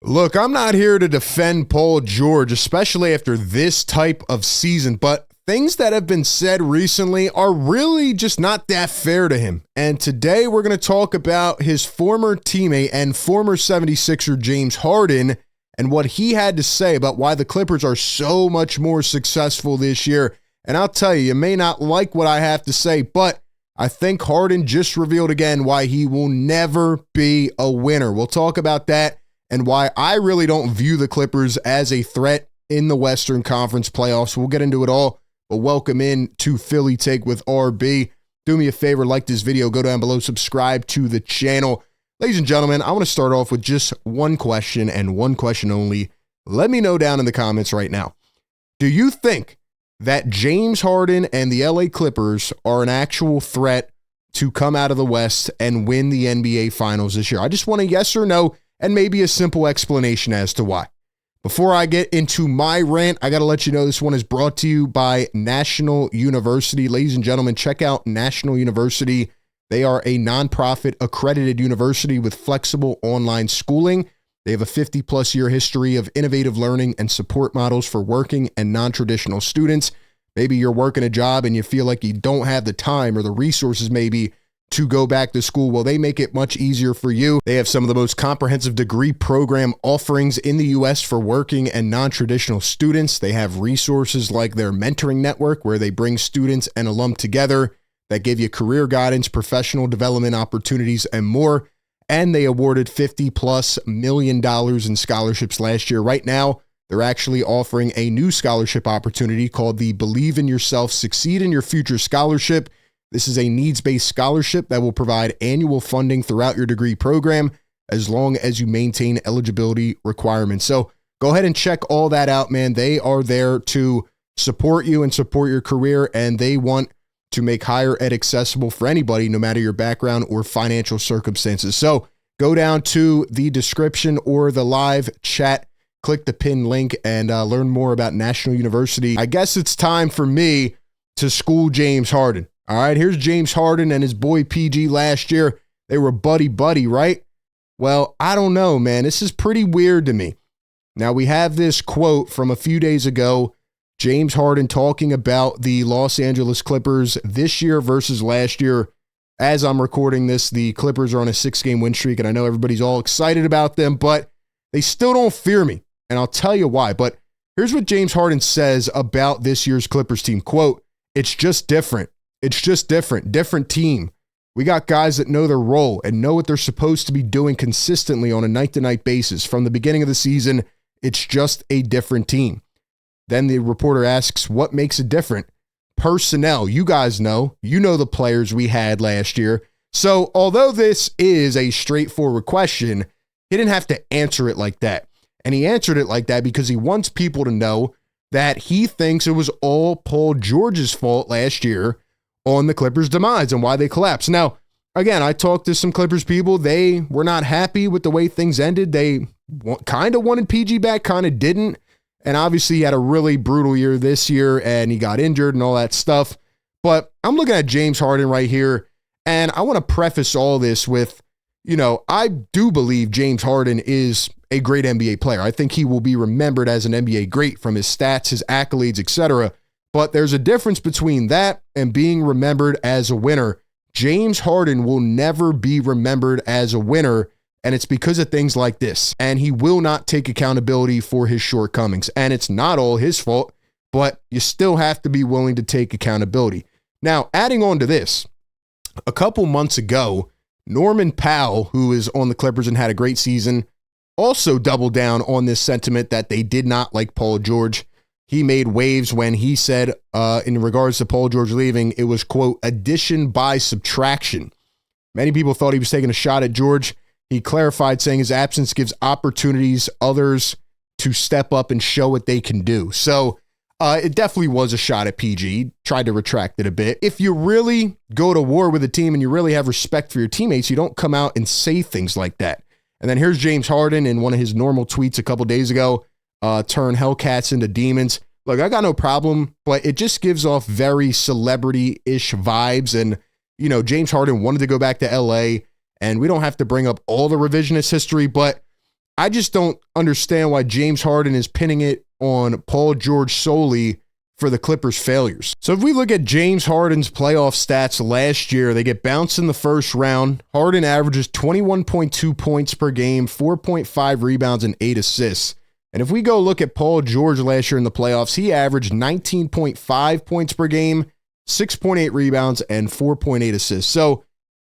Look, I'm not here to defend Paul George, especially after this type of season, but things that have been said recently are really just not that fair to him. And today we're going to talk about his former teammate and former 76er James Harden and what he had to say about why the Clippers are so much more successful this year. And I'll tell you may not like what I have to say, but I think Harden just revealed again why he will never be a winner. We'll talk about that and why I really don't view the Clippers as a threat in the Western Conference playoffs. We'll get into it all, but welcome in to Philly Take with RB. Do me a favor, like this video, go down below, subscribe to the channel. Ladies and gentlemen, I want to start off with just one question and one question only. Let me know down in the comments right now. Do you think that James Harden and the LA Clippers are an actual threat to come out of the West and win the NBA Finals this year? I just want a yes or no and maybe a simple explanation as to why. Before I get into my rant, I got to let you know this one is brought to you by National University. Ladies and gentlemen, check out National University. They are a nonprofit accredited university with flexible online schooling. They have a 50-plus year history of innovative learning and support models for working and non-traditional students. Maybe you're working a job and you feel like you don't have the time or the resources maybe to go back to school. Well, they make it much easier for you. They have some of the most comprehensive degree program offerings in the U.S. for working and non-traditional students. They have resources like their mentoring network where they bring students and alum together that give you career guidance, professional development opportunities, and more. And they awarded $50+ million in scholarships last year. Right now, they're actually offering a new scholarship opportunity called the Believe in Yourself, Succeed in Your Future Scholarship. This is a needs-based scholarship that will provide annual funding throughout your degree program as long as you maintain eligibility requirements. So go ahead and check all that out, man. They are there to support you and support your career, and they want to make higher ed accessible for anybody, no matter your background or financial circumstances. So go down to the description or the live chat, click the pinned link, and learn more about National University. I guess it's time for me to school James Harden. All right, here's James Harden and his boy PG last year. They were buddy-buddy, right? Well, I don't know, man. This is pretty weird to me. Now, we have this quote from a few days ago, James Harden talking about the Los Angeles Clippers this year versus last year. As I'm recording this, the Clippers are on a 6-game win streak, and I know everybody's all excited about them, but they still don't fear me, and I'll tell you why. But here's what James Harden says about this year's Clippers team. Quote, "It's just different. It's just different. Different team. We got guys that know their role and know what they're supposed to be doing consistently on a night-to-night basis. From the beginning of the season, it's just a different team." Then the reporter asks, what makes it different? Personnel. You guys know. You know the players we had last year. So although this is a straightforward question, he didn't have to answer it like that. And he answered it like that because he wants people to know that he thinks it was all Paul George's fault last year on the Clippers' demise and why they collapsed. Now, again, I talked to some Clippers people. They were not happy with the way things ended. They kind of wanted PG back, kind of didn't. And obviously, he had a really brutal year this year, and he got injured and all that stuff. But I'm looking at James Harden right here, and I want to preface all this with, I do believe James Harden is a great NBA player. I think he will be remembered as an NBA great from his stats, his accolades, etc. But there's a difference between that and being remembered as a winner. James Harden will never be remembered as a winner, and it's because of things like this. And he will not take accountability for his shortcomings. And it's not all his fault, but you still have to be willing to take accountability. Now, adding on to this, a couple months ago, Norman Powell, who is on the Clippers and had a great season, also doubled down on this sentiment that they did not like Paul George. He made waves when he said, in regards to Paul George leaving, it was, quote, addition by subtraction. Many people thought he was taking a shot at George. He clarified, saying his absence gives opportunities others to step up and show what they can do. So it definitely was a shot at PG. Tried to retract it a bit. If you really go to war with a team and you really have respect for your teammates, you don't come out and say things like that. And then here's James Harden in one of his normal tweets a couple days ago, turn Hellcats into demons. Look, I got no problem, but it just gives off very celebrity-ish vibes. And, James Harden wanted to go back to LA. And we don't have to bring up all the revisionist history, but I just don't understand why James Harden is pinning it on Paul George solely for the Clippers' failures. So if we look at James Harden's playoff stats last year, they get bounced in the first round. Harden averages 21.2 points per game, 4.5 rebounds, and 8 assists. And if we go look at Paul George last year in the playoffs, he averaged 19.5 points per game, 6.8 rebounds, and 4.8 assists. So,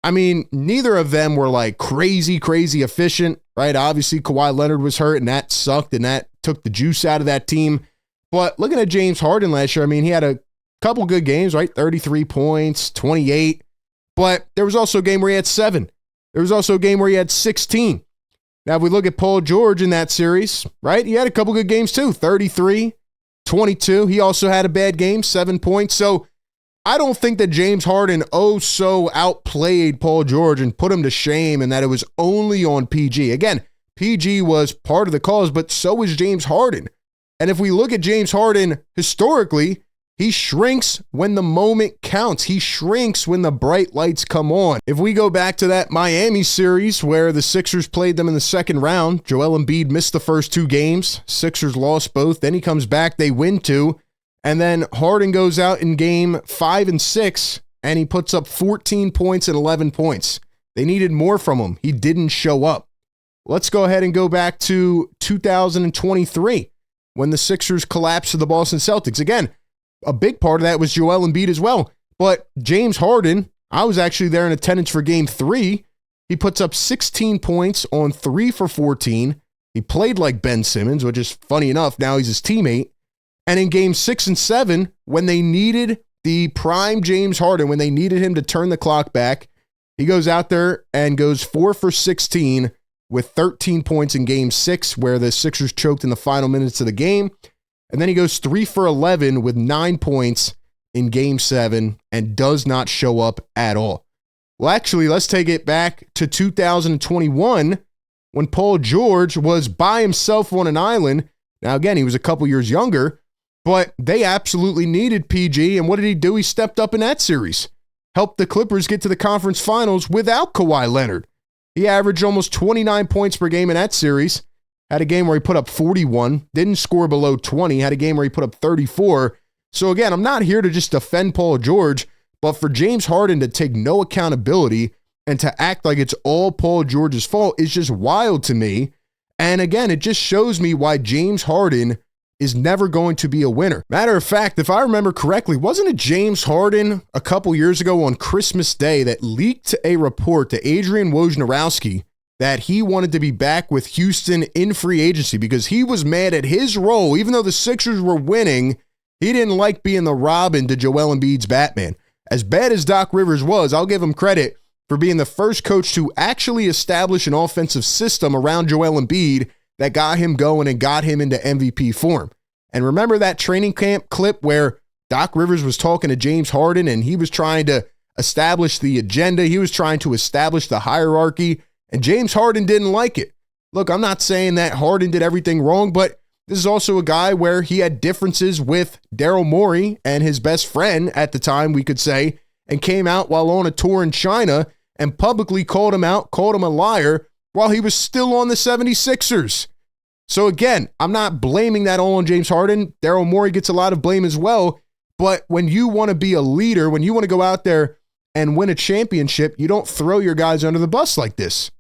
I mean, neither of them were like crazy efficient, right? Obviously, Kawhi Leonard was hurt, and that sucked, and that took the juice out of that team. But looking at James Harden last year, I mean, he had a couple good games, right? 33 points, 28. But there was also a game where he had 7. There was also a game where he had 16. Now, if we look at Paul George in that series, right? He had a couple good games too, 33, 22. He also had a bad game, 7 points. So I don't think that James Harden so outplayed Paul George and put him to shame and that it was only on PG. Again, PG was part of the cause, but so was James Harden. And if we look at James Harden historically, he shrinks when the moment counts. He shrinks when the bright lights come on. If we go back to that Miami series where the Sixers played them in the second round, Joel Embiid missed the first 2 games. Sixers lost both. Then he comes back. They win 2. And then Harden goes out in game 5 and 6, and he puts up 14 points and 11 points. They needed more from him. He didn't show up. Let's go ahead and go back to 2023 when the Sixers collapsed to the Boston Celtics. Again, a big part of that was Joel Embiid as well. But James Harden, I was actually there in attendance for game 3. He puts up 16 points on 3 for 14. He played like Ben Simmons, which is funny enough. Now he's his teammate. And in game 6 and 7, when they needed the prime James Harden, when they needed him to turn the clock back, he goes out there and goes 4 for 16 with 13 points in game 6, where the Sixers choked in the final minutes of the game. And then he goes 3 for 11 with 9 points in game 7 and does not show up at all. Well, actually, let's take it back to 2021 when Paul George was by himself on an island. Now, again, he was a couple years younger, but they absolutely needed PG. And what did he do? He stepped up in that series, helped the Clippers get to the conference finals without Kawhi Leonard. He averaged almost 29 points per game in that series. Had a game where he put up 41, didn't score below 20, had a game where he put up 34. So again, I'm not here to just defend Paul George, but for James Harden to take no accountability and to act like it's all Paul George's fault is just wild to me. And again, it just shows me why James Harden is never going to be a winner. Matter of fact, if I remember correctly, wasn't it James Harden a couple years ago on Christmas Day that leaked a report to Adrian Wojnarowski that he wanted to be back with Houston in free agency because he was mad at his role? Even though the Sixers were winning, he didn't like being the Robin to Joel Embiid's Batman. As bad as Doc Rivers was, I'll give him credit for being the first coach to actually establish an offensive system around Joel Embiid that got him going and got him into MVP form. And remember that training camp clip where Doc Rivers was talking to James Harden and he was trying to establish the agenda. He was trying to establish the hierarchy, and James Harden didn't like it. Look, I'm not saying that Harden did everything wrong, but this is also a guy where he had differences with Daryl Morey and his best friend at the time, we could say, and came out while on a tour in China and publicly called him out, called him a liar while he was still on the 76ers. So again, I'm not blaming that all on James Harden. Daryl Morey gets a lot of blame as well. But when you want to be a leader, when you want to go out there and win a championship, you don't throw your guys under the bus like this.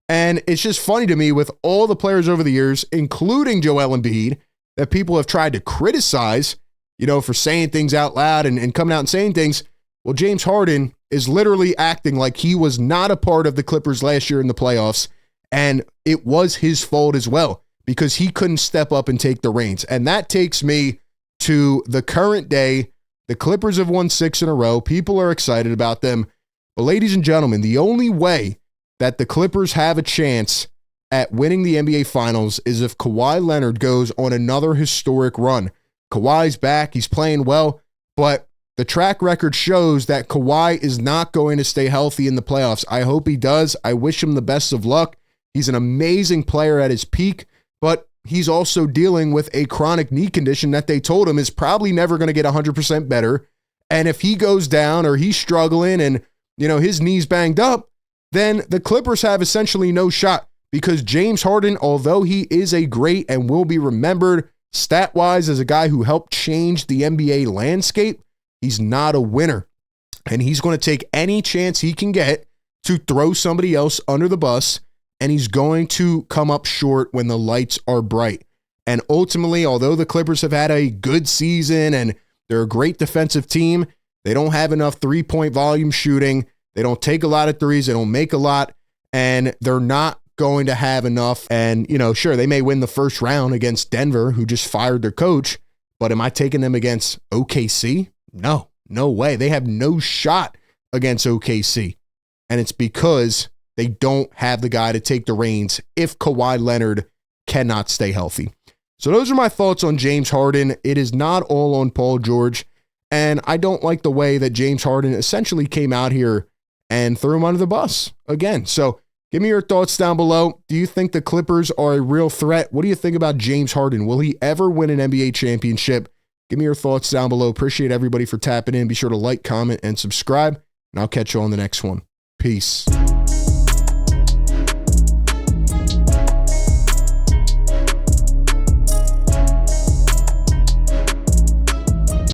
And it's just funny to me with all the players over the years, including Joel Embiid, that people have tried to criticize, for saying things out loud and coming out and saying things. Well, James Harden is literally acting like he was not a part of the Clippers last year in the playoffs. And it was his fault as well because he couldn't step up and take the reins. And that takes me to the current day. The Clippers have won 6 in a row. People are excited about them. But ladies and gentlemen, the only way that the Clippers have a chance at winning the NBA Finals is if Kawhi Leonard goes on another historic run. Kawhi's back. He's playing well. But the track record shows that Kawhi is not going to stay healthy in the playoffs. I hope he does. I wish him the best of luck. He's an amazing player at his peak, but he's also dealing with a chronic knee condition that they told him is probably never going to get 100% better. And if he goes down or he's struggling and, his knee's banged up, then the Clippers have essentially no shot because James Harden, although he is a great and will be remembered stat-wise as a guy who helped change the NBA landscape, he's not a winner. And he's going to take any chance he can get to throw somebody else under the bus, and he's going to come up short when the lights are bright. And ultimately, although the Clippers have had a good season and they're a great defensive team, they don't have enough three-point volume shooting. They don't take a lot of threes. They don't make a lot, and they're not going to have enough. And, sure, they may win the first round against Denver, who just fired their coach, but am I taking them against OKC? No way. They have no shot against OKC. And it's because they don't have the guy to take the reins if Kawhi Leonard cannot stay healthy. So those are my thoughts on James Harden. It is not all on Paul George. And I don't like the way that James Harden essentially came out here and threw him under the bus again. So give me your thoughts down below. Do you think the Clippers are a real threat? What do you think about James Harden? Will he ever win an NBA championship? Give me your thoughts down below. Appreciate everybody for tapping in. Be sure to like, comment, and subscribe. And I'll catch you on the next one. Peace.